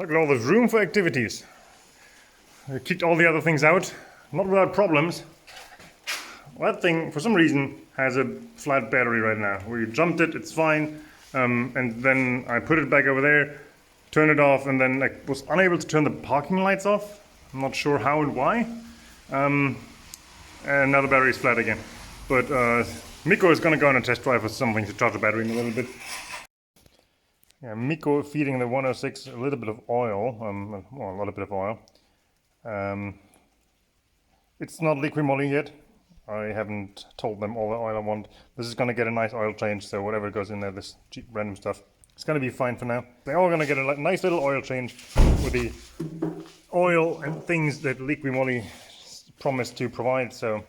Look at all this room for activities. I kicked all the other things out, not without problems. That thing, for some reason, has a flat battery right now. We jumped it, it's fine. And then I put it back over there, turned it off, and then I was unable to turn the parking lights off. I'm not sure how and why. And now the battery is flat again. But Mikko is going to go on a test drive with something to charge the battery in a little bit. Yeah, Mikko feeding the 106 a little bit of oil, well, a little bit of oil. It's not liquid yet. I haven't told them all the oil I want. This is going to get a nice oil change, so whatever goes in there, this cheap random stuff, it's going to be fine for now. They're all going to get a nice little oil change with the oil and things that Liqui Moly promised to provide, so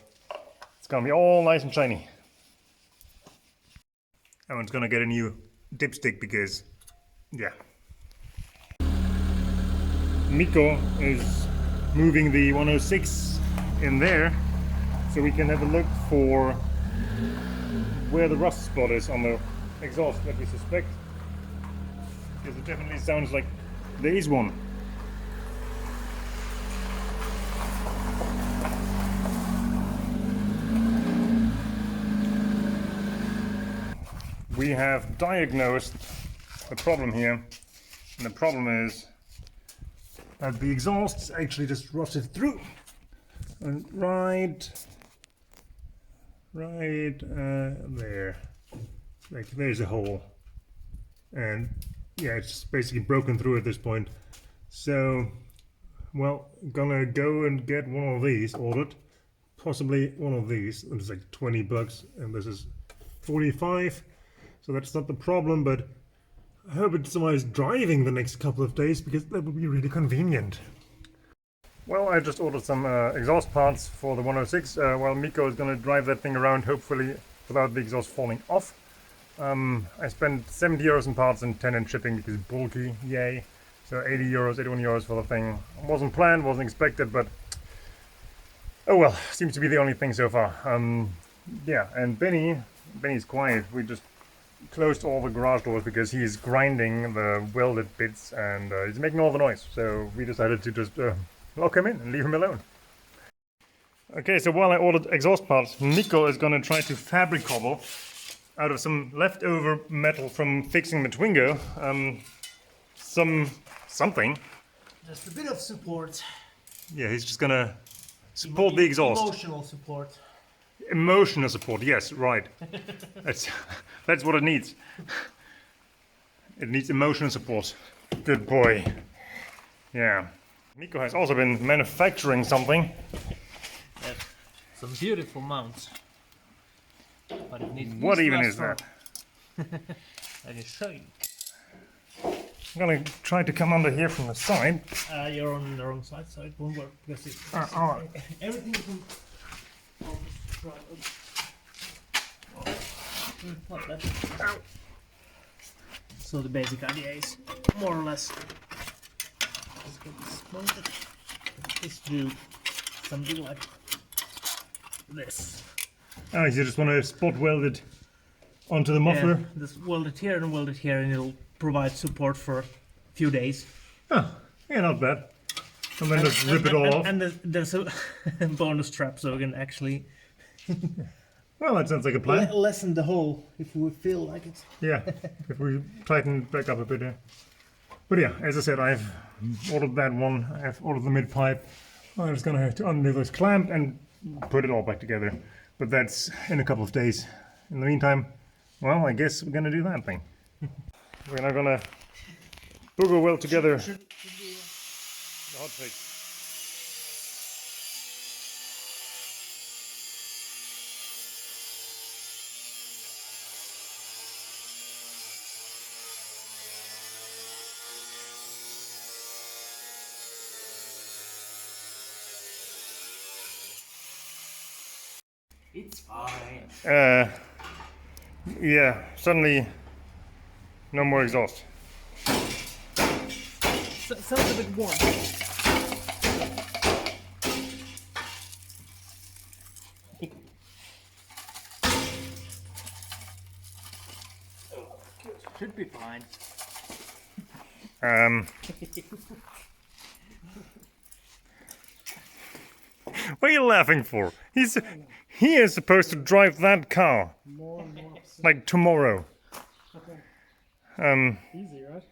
it's going to be all nice and shiny. Everyone's going to get a new dipstick because, yeah. Mikko is moving the 106 in there so we can have a look for where the rust spot is on the exhaust that we suspect, because it definitely sounds like there is one. We have diagnosed a problem here, and the problem is that the exhaust is actually just rusted through, and right there, like there's a hole, and yeah, it's just basically broken through at this point. So, well, gonna go and get one of these ordered, possibly one of these. It's like $20, and this is 45. So that's not the problem, but I hope it's somebody's driving the next couple of days, because that would be really convenient. Well, I just ordered some exhaust parts for the 106, while Mikko is going to drive that thing around, hopefully without the exhaust falling off. I spent 70 euros in parts and 10 in shipping because it's bulky, yay. So 80 euros, 81 euros for the thing. Wasn't planned, wasn't expected, but oh well, seems to be the only thing so far. Yeah, and Benny's quiet. We just closed all the garage doors because he's grinding the welded bits and he's making all the noise. So we decided to just lock him in and leave him alone. Okay, so while I ordered exhaust parts, Mikko is going to try to fabric cobble out of some leftover metal from fixing the Twingo something. Just a bit of support. Yeah, he's just going to support the exhaust. Emotional support. Emotional support, yes, right. That's what it needs. It needs emotional support. Good boy. Yeah. Mikko has also been manufacturing something. Yes. Some beautiful mounts. But it needs what even is that? I can show you. I'm gonna try to come under here from the side. You're on the wrong side, so it won't work because everything is on. Not that. So the basic idea is more or less just get this mounted. Is do something like this. Oh, you just want to spot weld it onto the muffler? Yeah, just weld it here and weld it here, and it'll provide support for a few days. Oh, yeah, not bad. And then just rip it all off. And there's a bonus strap, so we can actually well, that sounds like a plan. lessen the hole if we feel like it. Yeah, if we tighten back up a bit here. But yeah, as I said, I've ordered that one. I've ordered the mid pipe. I'm just gonna have to undo this clamp and put it all back together. But that's in a couple of days. In the meantime, well, I guess we're gonna do that thing. We're not gonna booger weld together the hot fix. It's fine. Yeah, suddenly no more exhaust. Sounds a bit warm. Should be fine. What are you laughing for? He is supposed to drive that car More and more upset. like tomorrow. Easy, right?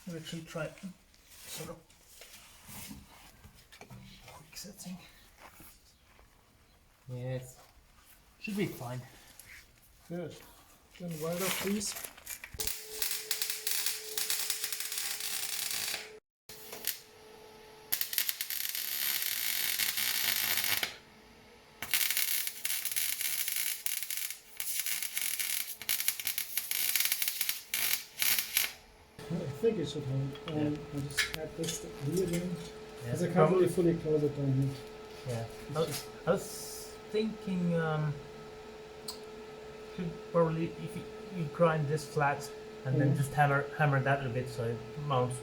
I'll actually try sort of quick setting. Yes, should be fine. Good. Then wire up, please. I think it should hold. I'll just add this here then. Because I can't really fully close it down here. Yeah. I was thinking, should probably if you grind this flat and then just hammer that a bit so it mounts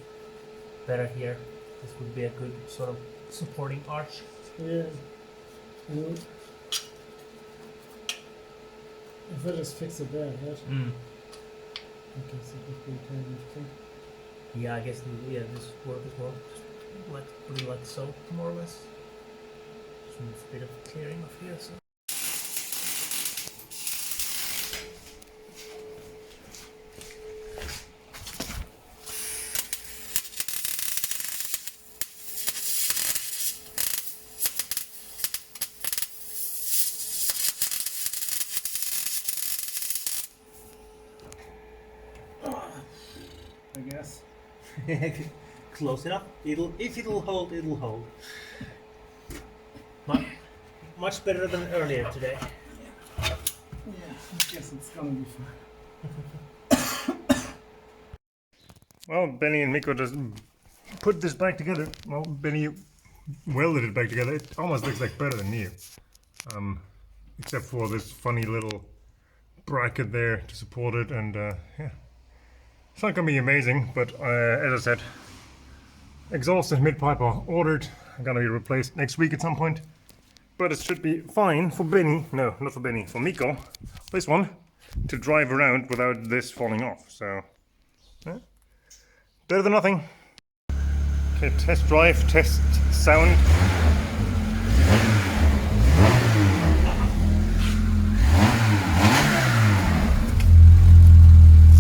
better here. This would be a good sort of supporting arch. Yeah. And if I just fix it there, right? Okay, so if we can yeah, I guess this work as well. Just like put it like so, more or less. Just needs a bit of clearing off here. So. I guess. Close enough. If it'll hold, it'll hold. Much better than earlier today. Yeah, I guess it's gonna be fine. Well, Benny and Mikko just put this back together. Well, Benny welded it back together. It almost looks like better than new. Except for this funny little bracket there to support it, and yeah. It's not gonna be amazing, but as I said, exhaust and mid-pipe are ordered. I'm gonna be replaced next week at some point. But it should be fine for Benny, no, not for Benny, for Mikko, this one, to drive around without this falling off. So, yeah. Better than nothing. Okay, test drive, test sound.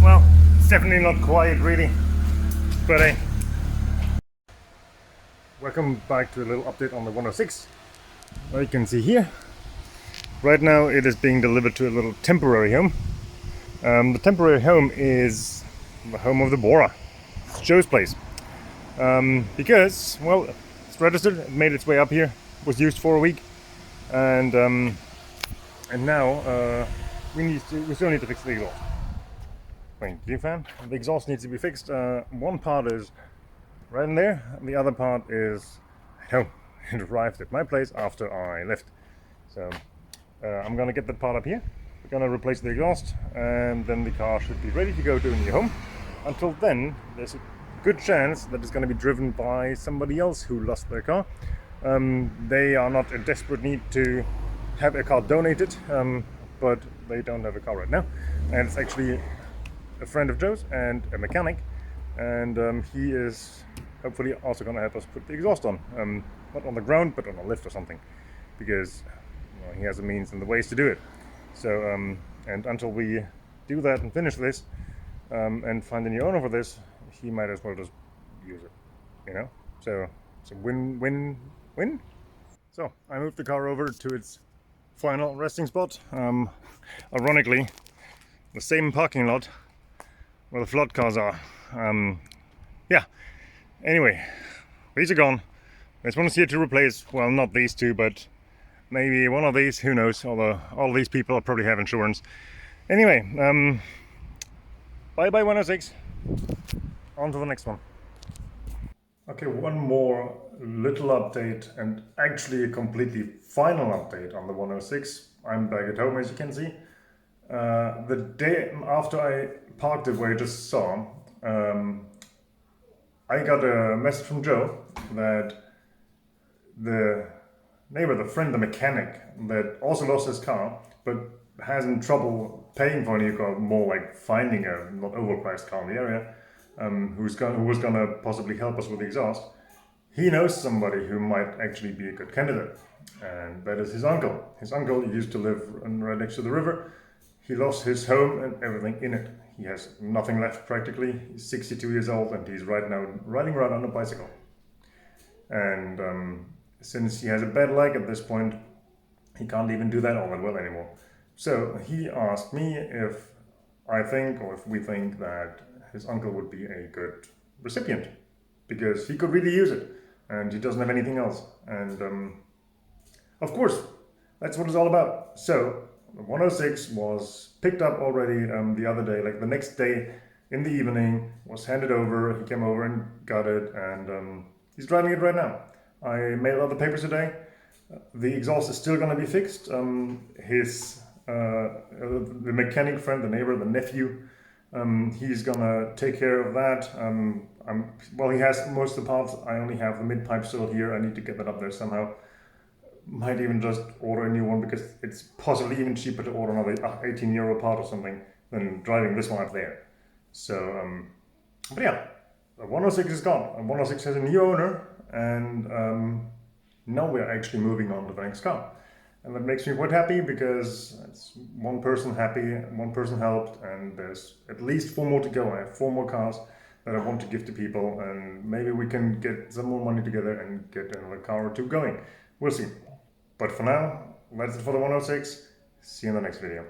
Well, definitely not quiet really, but hey. Welcome back to a little update on the 106. Well, you can see here, right now it is being delivered to a little temporary home. The temporary home is the home of the borer. It's Joe's place. Because, well, it's registered, it made its way up here, was used for a week, and now we still need to fix the exhaust. Wait, do you fan? The exhaust needs to be fixed. One part is right in there, and the other part is at home. It arrived at my place after I left. So I'm gonna get that part up here. We're gonna replace the exhaust, and then the car should be ready to go to a new home. Until then, there's a good chance that it's gonna be driven by somebody else who lost their car. They are not in desperate need to have a car donated, but they don't have a car right now. And it's actually a friend of Joe's and a mechanic, and he is hopefully also going to help us put the exhaust on, not on the ground but on a lift or something, because well, he has the means and the ways to do it. So and until we do that and finish this and find a new owner for this, he might as well just use it, you know. So it's a win. So I moved the car over to its final resting spot, ironically the same parking lot where the flood cars are. Yeah, anyway, these are gone. There's one here to replace, well, not these two, but maybe one of these, who knows, although all these people probably have insurance. Anyway, bye bye 106, on to the next one. Okay, one more little update, and actually a completely final update on the 106. I'm back at home, as you can see. The day after I parked it where you just saw, I got a message from Joe that the neighbor, the friend, the mechanic that also lost his car, but has in trouble paying for a new car, more like finding a not overpriced car in the area, who was gonna possibly help us with the exhaust. He knows somebody who might actually be a good candidate, and that is his uncle. His uncle used to live right next to the river. He lost his home and everything in it. He has nothing left practically. He's 62 years old and he's right now riding around on a bicycle. And since he has a bad leg at this point, he can't even do that all that well anymore. So he asked me if I think, or if we think, that his uncle would be a good recipient, because he could really use it and he doesn't have anything else. And of course, that's what it's all about. So the 106 was picked up already the other day, like the next day in the evening, was handed over. He came over and got it, and he's driving it right now. I mailed out the papers today. The exhaust is still going to be fixed. The mechanic friend, the neighbor, the nephew, he's gonna take care of that. Well, he has most of the parts. I only have the mid pipe still here. I need to get that up there somehow. Might even just order a new one, because it's possibly even cheaper to order another 18 euro part or something than driving this one up there. So, but yeah, the 106 is gone. The 106 has a new owner, and now we're actually moving on to the next car. And that makes me quite happy, because it's one person happy, one person helped, and there's at least 4 more to go. I have 4 more cars that I want to give to people, and maybe we can get some more money together and get another car or 2 going. We'll see. But for now, that's it for the 106. See you in the next video.